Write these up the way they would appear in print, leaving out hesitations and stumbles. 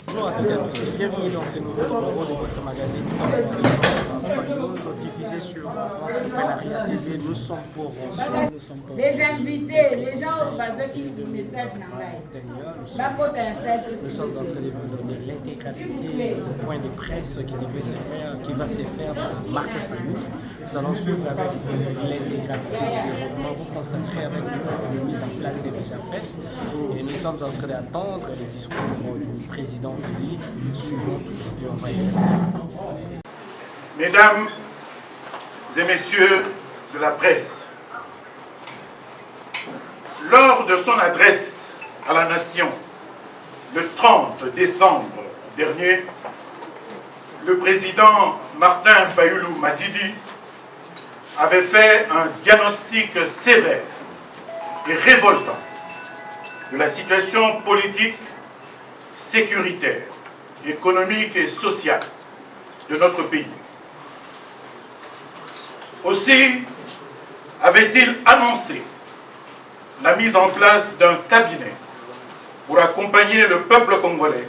Bonjour à toutes et à tous et bienvenue dans ce nouveau numéro de votre magazine sont diffusés sur Entrepreneuriat TV. Nous sommes pour les invités, les gens au bazar qui nous message nous sommes en train de vous donner l'intégralité du point de presse qui va se faire par Marc Fayou. Nous allons suivre avec l'intégralité du développement. Vous constaterez avec nous que la mise en place est déjà faite et nous sommes en train d'attendre le discours du président pays. Suivons tous et on va y aller. Mesdames et messieurs de la presse, lors de son adresse à la nation le 30 décembre dernier, le président Martin Fayulu Madidi avait fait un diagnostic sévère et révoltant de la situation politique, sécuritaire, économique et sociale de notre pays. Aussi avait-il annoncé la mise en place d'un cabinet pour accompagner le peuple congolais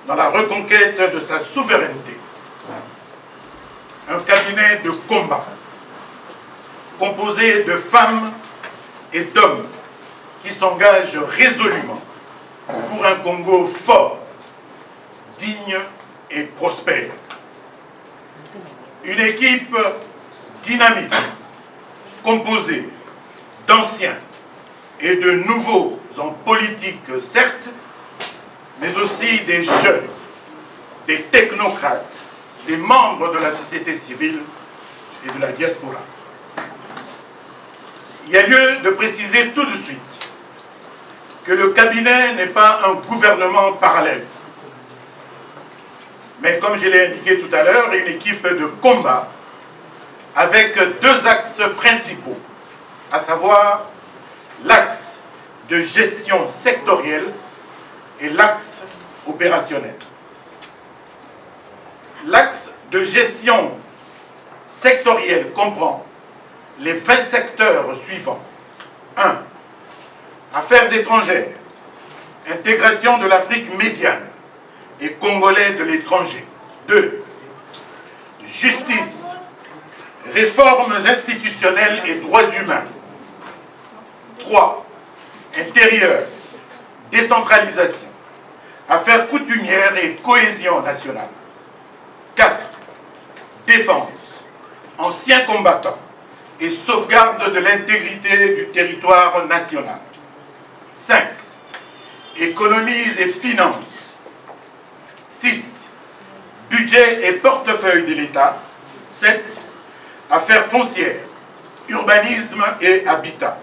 dans la reconquête de sa souveraineté. Un cabinet de combat composé de femmes et d'hommes qui s'engagent résolument pour un Congo fort, digne et prospère. Une équipe dynamique, composée d'anciens et de nouveaux en politique, certes, mais aussi des jeunes, des technocrates, des membres de la société civile et de la diaspora. Il y a lieu de préciser tout de suite que le cabinet n'est pas un gouvernement parallèle, mais comme je l'ai indiqué tout à l'heure, une équipe de combat avec deux axes principaux, à savoir l'axe de gestion sectorielle et l'axe opérationnel. L'axe de gestion sectorielle comprend les 20 secteurs suivants. 1. Affaires étrangères, intégration de l'Afrique médiane et congolais de l'étranger. 2. Justice, réformes institutionnelles et droits humains. 3. Intérieur, décentralisation, affaires coutumières et cohésion nationale. 4. Défense, anciens combattants et sauvegarde de l'intégrité du territoire national. 5. Économies et finances. 6. Budget et portefeuille de l'État. 7. Affaires foncières, urbanisme et habitat.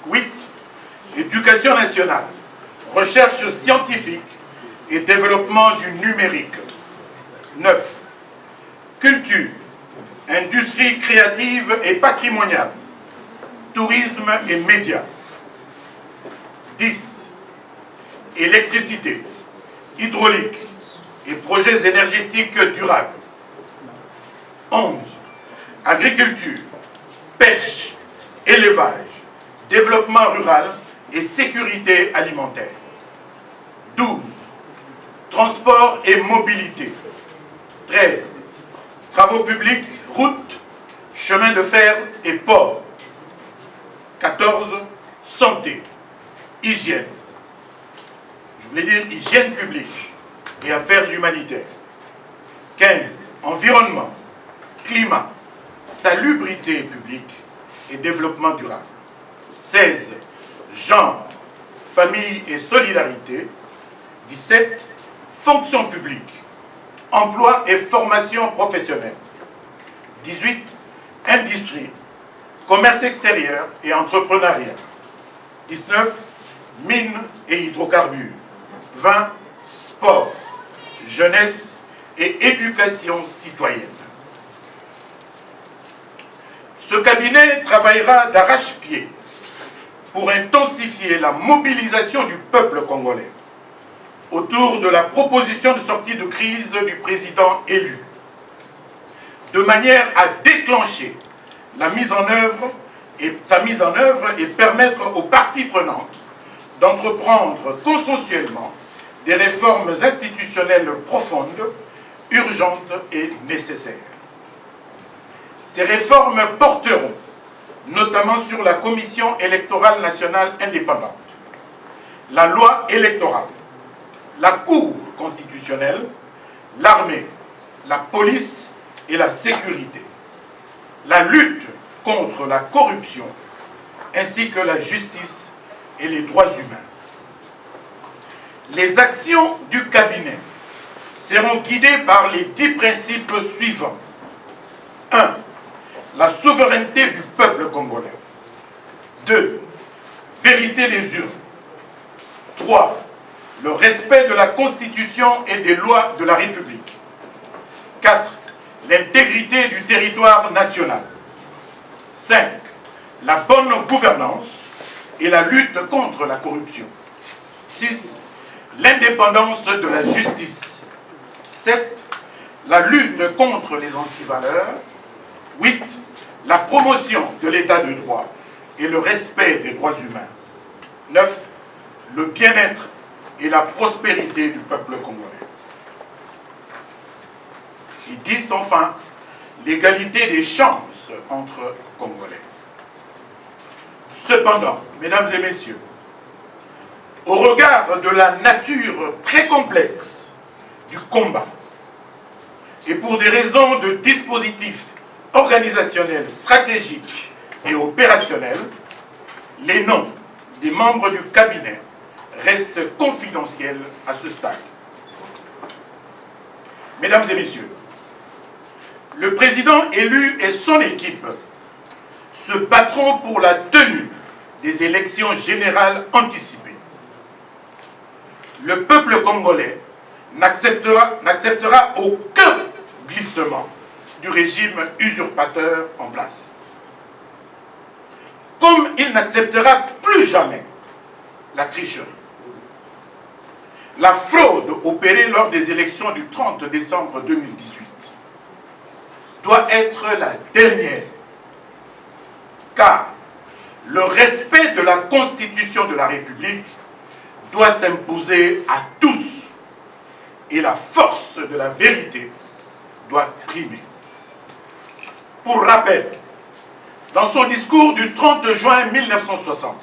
8. Éducation nationale, recherche scientifique et développement du numérique. 9. Culture, industrie créative et patrimoniale, tourisme et médias. 10. Électricité, hydraulique et projets énergétiques durables. 11. Agriculture, pêche, élevage, développement rural et sécurité alimentaire. 12. Transport et mobilité. 13. Travaux publics, routes, chemins de fer et ports. 14. Santé, hygiène. Je voulais dire hygiène publique et affaires humanitaires. 15. Environnement, climat, salubrité publique et développement durable. 16. Genre, famille et solidarité. 17. Fonction publique, emploi et formation professionnelle. 18. Industrie, commerce extérieur et entrepreneuriat. 19. Mines et hydrocarbures. 20. Sport, jeunesse et éducation citoyenne. Ce cabinet travaillera d'arrache-pied pour intensifier la mobilisation du peuple congolais autour de la proposition de sortie de crise du président élu, de manière à déclencher sa mise en œuvre et permettre aux parties prenantes d'entreprendre consensuellement des réformes institutionnelles profondes, urgentes et nécessaires. Ces réformes porteront notamment sur la Commission électorale nationale indépendante, la loi électorale, la Cour constitutionnelle, l'armée, la police et la sécurité, la lutte contre la corruption, ainsi que la justice et les droits humains. Les actions du cabinet seront guidées par les 10 principes suivants. 1. La souveraineté du peuple congolais. 2. Vérité des urnes. 3. Le respect de la Constitution et des lois de la République. 4. L'intégrité du territoire national. 5. La bonne gouvernance et la lutte contre la corruption. 6. L'indépendance de la justice. 7. La lutte contre les antivaleurs. 8. La promotion de l'état de droit et le respect des droits humains. 9. Le bien-être et la prospérité du peuple congolais. Et 10. Enfin, l'égalité des chances entre Congolais. Cependant, mesdames et messieurs, au regard de la nature très complexe du combat et pour des raisons de dispositifs organisationnels, stratégiques et opérationnels, les noms des membres du cabinet restent confidentiels à ce stade. Mesdames et messieurs, le président élu et son équipe se battront pour la tenue des élections générales anticipées. Le peuple congolais n'acceptera aucun glissement du régime usurpateur en place. Comme il n'acceptera plus jamais la tricherie. La fraude opérée lors des élections du 30 décembre 2018 doit être la dernière, car le respect de la Constitution de la République doit s'imposer à tous et la force de la vérité doit primer. Pour rappel, dans son discours du 30 juin 1960,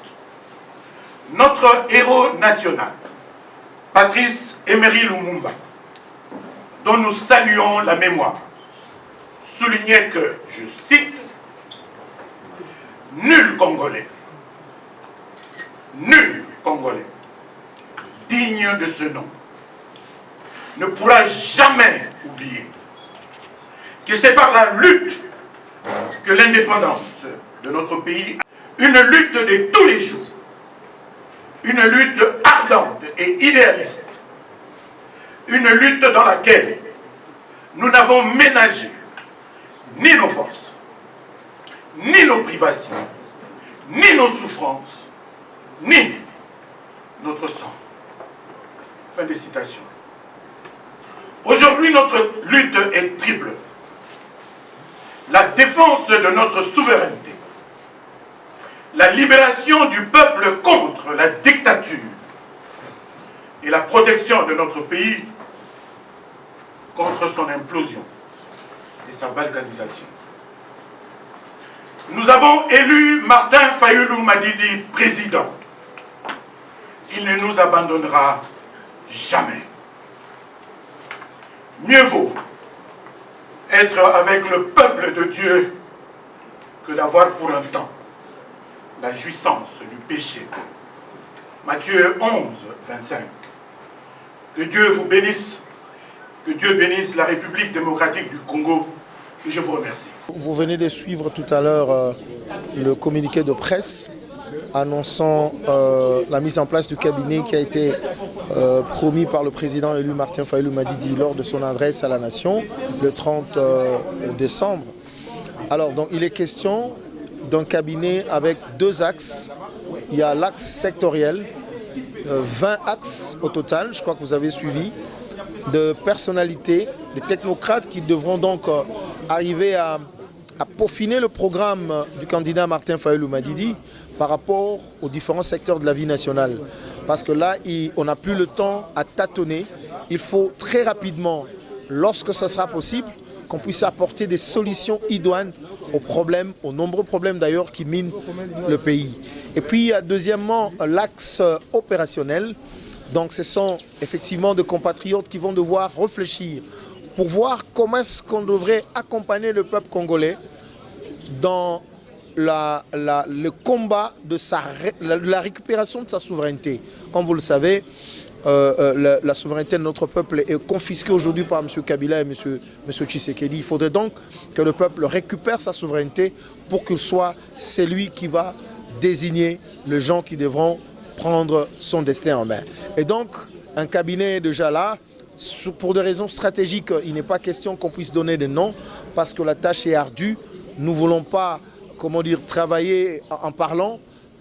notre héros national, Patrice Emery Lumumba, dont nous saluons la mémoire, soulignait que, je cite, « Nul Congolais digne de ce nom ne pourra jamais oublier que c'est par la lutte que l'indépendance de notre pays, une lutte de tous les jours, une lutte ardente et idéaliste, une lutte dans laquelle nous n'avons ménagé ni nos forces, ni nos privations, ni nos souffrances, ni notre sang. » Fin de citation. Aujourd'hui, notre lutte est triple. La défense de notre souveraineté, la libération du peuple contre la dictature et la protection de notre pays contre son implosion et sa balkanisation. Nous avons élu Martin Fayulu Madidi président. Il ne nous abandonnera jamais. Mieux vaut être avec le peuple de Dieu que d'avoir pour un temps la jouissance du péché. Matthieu 11, 25. Que Dieu vous bénisse, que Dieu bénisse la République démocratique du Congo, et je vous remercie. Vous venez de suivre tout à l'heure le communiqué de presse annonçant la mise en place du cabinet qui a été promis par le président élu Martin Fayulu Madidi lors de son adresse à la nation le 30 décembre. Alors, donc, il est question d'un cabinet avec 2 axes. Il y a l'axe sectoriel, 20 axes au total, je crois que vous avez suivi, de personnalités, des technocrates qui devront donc arriver à peaufiner le programme du candidat Martin Fayulu Madidi par rapport aux différents secteurs de la vie nationale. Parce que là, on n'a plus le temps à tâtonner. Il faut très rapidement, lorsque ce sera possible, qu'on puisse apporter des solutions idoines aux problèmes, aux nombreux problèmes d'ailleurs qui minent le pays. Et puis, deuxièmement, l'axe opérationnel. Donc, ce sont effectivement des compatriotes qui vont devoir réfléchir pour voir comment est-ce qu'on devrait accompagner le peuple congolais dans le combat de la récupération de sa souveraineté. Comme vous le savez, la souveraineté de notre peuple est confisquée aujourd'hui par M. Kabila et M. Tshisekedi. Il faudrait donc que le peuple récupère sa souveraineté pour qu'il soit celui qui va désigner les gens qui devront prendre son destin en main. Et donc, un cabinet est déjà là. Pour des raisons stratégiques, il n'est pas question qu'on puisse donner des noms parce que la tâche est ardue. Nous ne voulons pas, comment dire, travailler en parlant.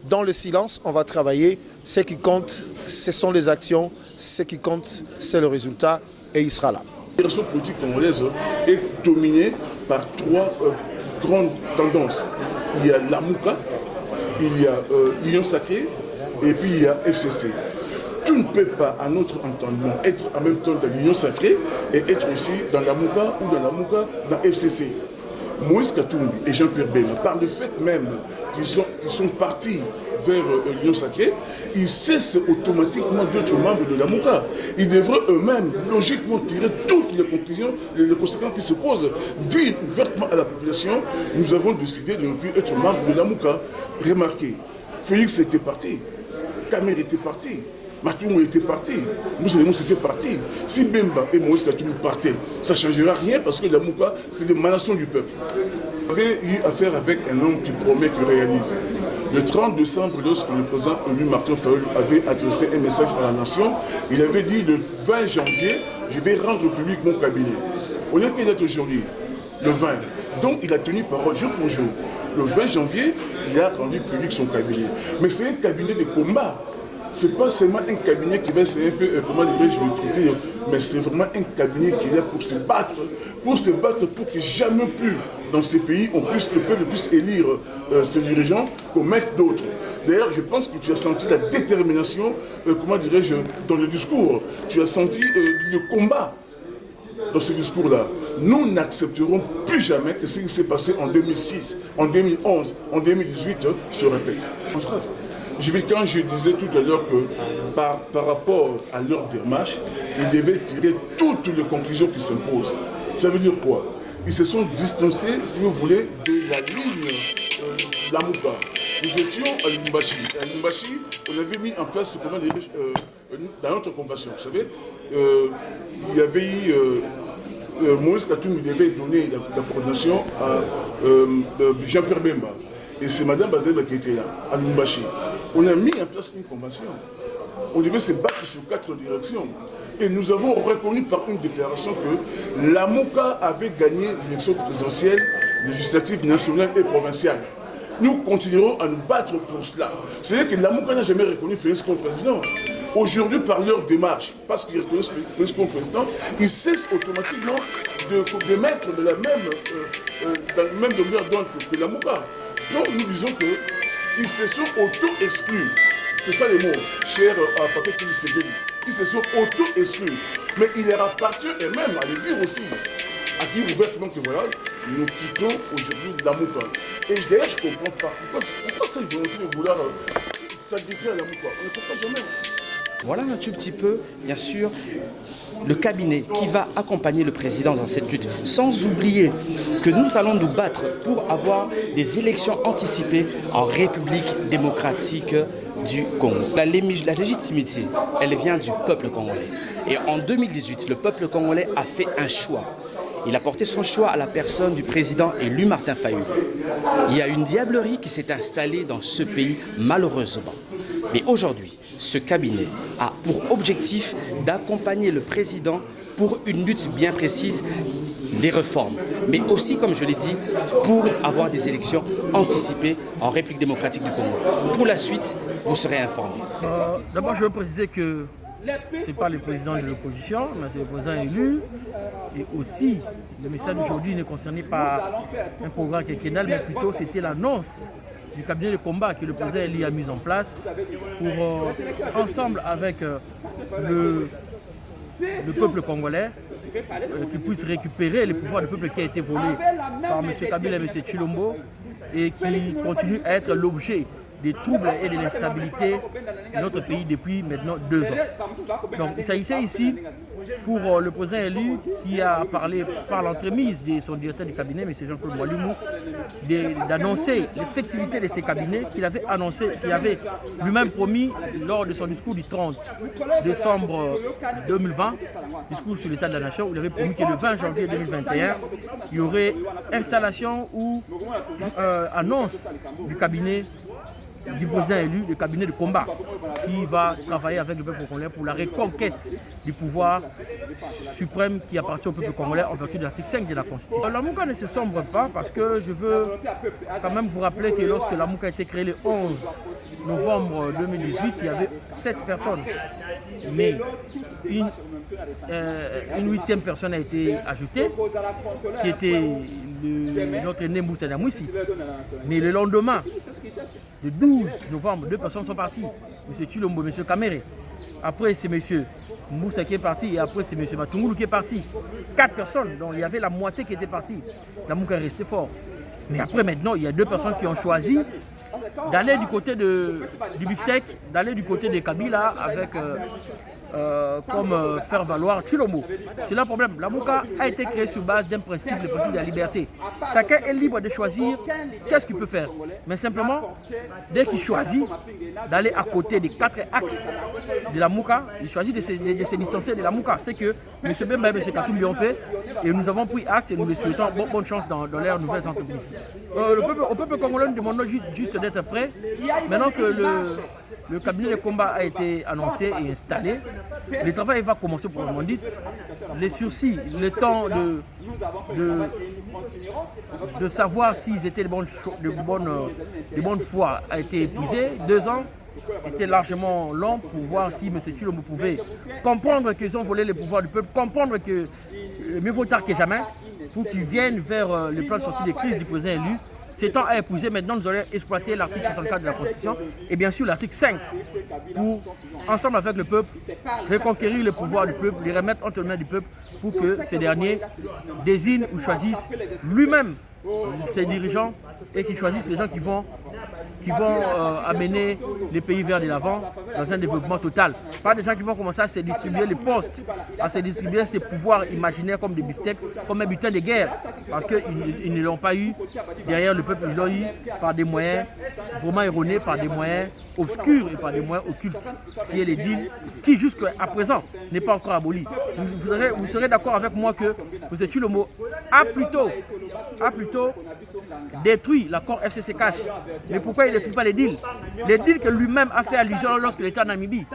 Dans le silence, on va travailler. Ce qui compte, ce sont les actions. Ce qui compte, c'est le résultat. Et il sera là. La situation politique congolaise est dominée par trois grandes tendances. Il y a l'Amouka, il y a l'Union Sacrée et puis il y a FCC. Tu ne peux pas, à notre entendement, être en même temps dans l'Union Sacrée et être aussi dans l'Amouka ou dans l'Amouka dans FCC. Moïse Katumbi et Jean-Pierre Bemba, par le fait même qu'ils sont partis vers l'Union Sacrée, ils cessent automatiquement d'être membres de l'Amouka. Ils devraient eux-mêmes logiquement tirer toutes les conclusions, les conséquences qui se posent, dire ouvertement à la population, nous avons décidé de ne plus être membres de l'Amouka. Remarquez, Félix était parti, Kamer était parti, Matoumou était parti, nous c'était parti. Si Bemba et Moïse Katumbi partaient, ça ne changera rien parce que l'Amouka, c'est l'émanation du peuple. On avait eu affaire avec un homme qui promet, qui réalise. Le 30 décembre, lorsque le président Louis Martin Fayulu avait adressé un message à la nation, il avait dit le 20 janvier, je vais rendre public mon cabinet. Au lieu qu'il est aujourd'hui, le 20. Donc il a tenu parole jour pour jour. Le 20 janvier, il a rendu public son cabinet. Mais c'est un cabinet de combat. Ce n'est pas seulement un cabinet qui va essayer un peu, comment dirais-je, le traiter, mais c'est vraiment un cabinet qui est là pour se battre pour que jamais plus dans ces pays, le peuple puisse élire ses dirigeants pour mettre d'autres. D'ailleurs, je pense que tu as senti la détermination, comment dirais-je, dans le discours. Tu as senti le combat dans ce discours-là. Nous n'accepterons plus jamais que ce qui s'est passé en 2006, en 2011, en 2018 se répète. Quand je disais tout à l'heure que par rapport à leur démarche, ils devaient tirer toutes les conclusions qui s'imposent. Ça veut dire quoi? Ils se sont distancés, si vous voulez, de la ligne Lamouka. Nous étions à Lubumbashi. À Lubumbashi, on avait mis en place, comment dire, dans notre convention, vous savez, il y avait eu Moïse Katumbi devait donner la coordination à Jean-Pierre Bemba. Et c'est Mme Bazeba qui était là, à Lubumbashi. On a mis en place une convention. On devait se battre sur 4 directions. Et nous avons reconnu par une déclaration que l'Amouka avait gagné l'élection présidentielle, législative, nationale et provinciale. Nous continuerons à nous battre pour cela. C'est-à-dire que l'Amouka n'a jamais reconnu Félix comme président. Aujourd'hui, par leur démarche, parce qu'ils reconnaissent Félix comme président, ils cessent automatiquement de mettre de la même demeure d'onde que l'Amouka. Donc nous disons qu'ils se sont auto-exclus. C'est ça les mots, cher à Patrick Tshisekedi. Ils se sont auto-exclus. Mais il leur appartient eux-mêmes à le dire aussi. À dire ouvertement que voilà, nous quittons aujourd'hui l'Amouka. Et d'ailleurs, je ne comprends pas. Pourquoi cette volonté de vouloir s'agrippir à l'Amouka? On ne comprend jamais. Voilà un tout petit peu, bien sûr, le cabinet qui va accompagner le président dans cette lutte. Sans oublier que nous allons nous battre pour avoir des élections anticipées en République démocratique du Congo. La légitimité, elle vient du peuple congolais. Et en 2018, le peuple congolais a fait un choix. Il a porté son choix à la personne du président élu Martin Fayulu. Il y a une diablerie qui s'est installée dans ce pays, malheureusement. Mais aujourd'hui, ce cabinet a pour objectif d'accompagner le président pour une lutte bien précise des réformes. Mais aussi, comme je l'ai dit, pour avoir des élections anticipées en République démocratique du Congo. Pour la suite, vous serez informés. D'abord, je veux préciser que ce n'est pas le président de l'opposition, mais c'est le président élu. Et aussi, le message d'aujourd'hui ne concernait pas un programme quinquennal, mais plutôt c'était l'annonce du cabinet de combat que le président Eli a mis en place pour, ensemble avec le peuple congolais, qui puisse récupérer les pouvoirs du peuple qui a été volé par M. Kabila et M. Tshilombo et qui continue à être l'objet des troubles et de l'instabilité de notre pays depuis maintenant 2 ans. Donc il s'agissait ici pour le président élu qui a parlé par l'entremise de son directeur du cabinet, M. Jean-Claude Walumou, d'annoncer l'effectivité de ces cabinets qu'il avait annoncé, qu'il avait lui-même promis lors de son discours du 30 décembre 2020, discours sur l'état de la nation, où il avait promis que le 20 janvier 2021, il y aurait installation ou annonce du cabinet du président élu, le cabinet de combat, qui va travailler avec le peuple congolais pour la reconquête du pouvoir suprême qui appartient au peuple congolais en vertu de l'article 5 de la Constitution. La Mouka ne se sombre pas parce que je veux quand même vous rappeler que lorsque la Mouka a été créée le 11 novembre 2018, il y avait 7 personnes. Mais une 8e personne a été ajoutée, qui était notre aîné Moussa Damouissi. Mais le lendemain, le 12 novembre, 2 personnes sont parties. M. Tshilombo, M. Kamere. Après, c'est M. Moussa qui est parti et après, c'est M. Matungulu qui est parti. 4 personnes, donc il y avait la moitié qui était partie. La Mouka est restée fort. Mais après, maintenant, il y a 2 personnes qui ont choisi d'aller du côté du Biftec, d'aller du côté de Kabila avec comme faire valoir Tshilombo. C'est là le problème. La Mouka a été créée sur base d'un principe, le principe de la liberté. Chacun est libre de choisir qu'est-ce qu'il peut faire. Mais simplement, dès qu'il choisit d'aller à côté des 4 axes de la Mouka, il choisit de se distancer de la Mouka. C'est que M. Bemba et M. Katumbi ont fait et nous avons pris acte et nous lui souhaitons bonne chance dans leurs nouvelles entreprises. Au peuple congolais, nous demandons juste d'être prêt. Maintenant que le cabinet de combat a été annoncé et installé, le travail va commencer pour le dit. Les sursis, le temps de savoir s'ils étaient de bonne foi a été épuisé. 2 ans était largement long pour voir si M. Tshilombo pouvait comprendre qu'ils ont volé le pouvoir du peuple, comprendre que mieux vaut tard que jamais pour qu'ils viennent vers le plan de sortie de crise du président élu. Ces temps à épouser, maintenant nous allons exploiter l'article 64 de la Constitution et bien sûr l'article 5 pour, ensemble avec le peuple, reconquérir le pouvoir du peuple, les remettre entre les mains du peuple pour que ces derniers désignent ou choisissent lui-même ses dirigeants et qu'ils choisissent les gens qui vont amener les pays vers de l'avant dans un développement total. Pas des gens qui vont commencer à se distribuer les postes, à se distribuer ces pouvoirs imaginaires comme des beefsteaks, comme un butin de guerre, parce qu'ils ne l'ont pas eu derrière le peuple, ils l'ont eu par des moyens vraiment erronés, par des moyens obscurs et par des moyens occultes, qui est les deals, qui jusqu'à présent n'est pas encore aboli. Vous serez d'accord avec moi que M. Tshilombo a plutôt détruit l'accord FCC-CACH. Mais pourquoi il ne détruit pas les deals? Les deals que lui-même a fait allusion lorsqu'il était en Namibie.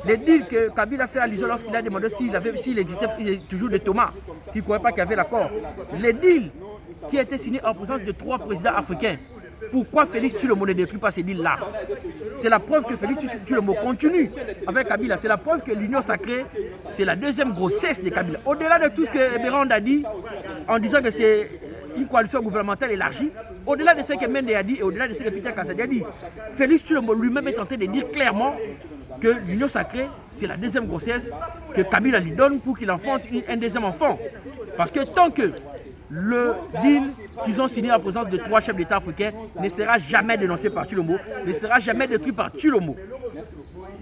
Les deals que Kabila a fait allusion lorsqu'il a demandé s'il existait toujours des tomates, qui ne croyaient pas qu'il y avait l'accord. Les deals qui étaient signés en présence de 3 présidents africains. Pourquoi Félix Tshilombo ne détruit pas ces deals-là? C'est la preuve que Félix Tshilombo continue avec Kabila. C'est la preuve que l'union sacrée, c'est la 2e grossesse de Kabila. Au-delà de tout ce que Ebérand a dit, en disant que c'est une coalition gouvernementale élargie, au-delà de ce que Mende a dit et au-delà de ce que Peter Kassadi a dit, Félix Tshilombo lui-même est en train de dire clairement que l'union sacrée, c'est la 2e grossesse que Kabila lui donne pour qu'il enfante un 2e enfant. Parce que tant que le deal qu'ils ont signé en présence de 3 chefs d'État africains ne sera jamais dénoncé par Tshilombo, ne sera jamais détruit par Tshilombo,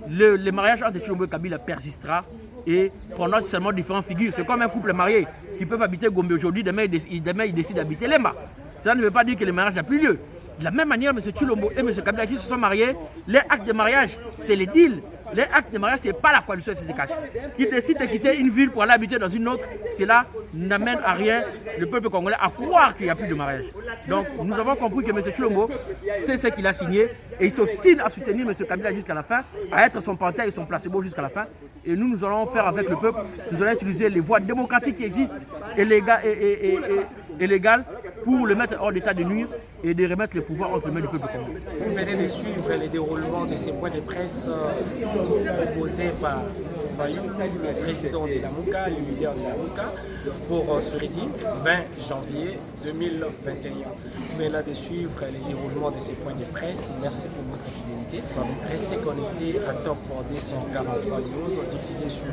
le mariage entre Tshilombo et Kabila persistera et prendra seulement différentes figures. C'est comme un couple marié qui peuvent habiter Gombe aujourd'hui, demain ils décident d'habiter Lemba. Cela ne veut pas dire que le mariage n'a plus lieu. De la même manière, M. Tshilombo et M. Kabila qui se sont mariés, les actes de mariage, c'est les deals. Les actes de mariage, ce n'est pas la coalition FCC-CACH. Qui décide de quitter une ville pour aller habiter dans une autre, cela n'amène à rien le peuple congolais à croire qu'il n'y a plus de mariage. Donc nous avons compris que M. Tshilombo, c'est ce qu'il a signé et il s'obstine à soutenir M. Kabila jusqu'à la fin, à être son pantin et son placebo jusqu'à la fin. Et nous allons faire avec le peuple, nous allons utiliser les voies démocratiques qui existent et légales pour le mettre hors d'état de nuire et de remettre le pouvoir entre les mains du peuple congolais. Vous venez de suivre les déroulements de ces points de presse proposés par Fayou, le président de la Mouka, le leader de la Mouka, pour ce jeudi 20 janvier 2021. Vous venez de suivre les déroulements de ces points de presse. Merci pour votre fidélité. Restez connectés à Top 243 News, diffusé sur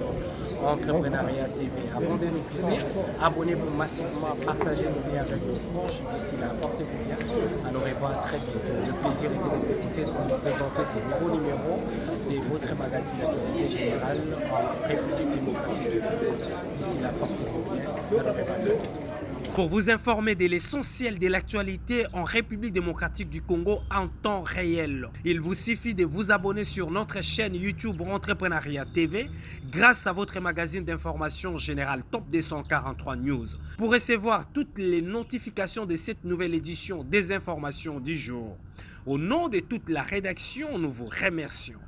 Entrepreneuriat TV. Avant de nous quitter, abonnez-vous massivement, partagez nos liens avec vos proches. D'ici là, portez-vous bien. À nous revoir très bientôt. Le plaisir était de vous écouter, de vous présenter ces nouveaux numéros de votre magazine d'actualité générale en République démocratique du Congo. D'ici là, portez-vous bien. À nous revoir très bientôt. Pour vous informer de l'essentiel de l'actualité en République démocratique du Congo en temps réel, il vous suffit de vous abonner sur notre chaîne YouTube Entrepreneuriat TV grâce à votre magazine d'information générale Top 243 News. Pour recevoir toutes les notifications de cette nouvelle édition des informations du jour, au nom de toute la rédaction, nous vous remercions.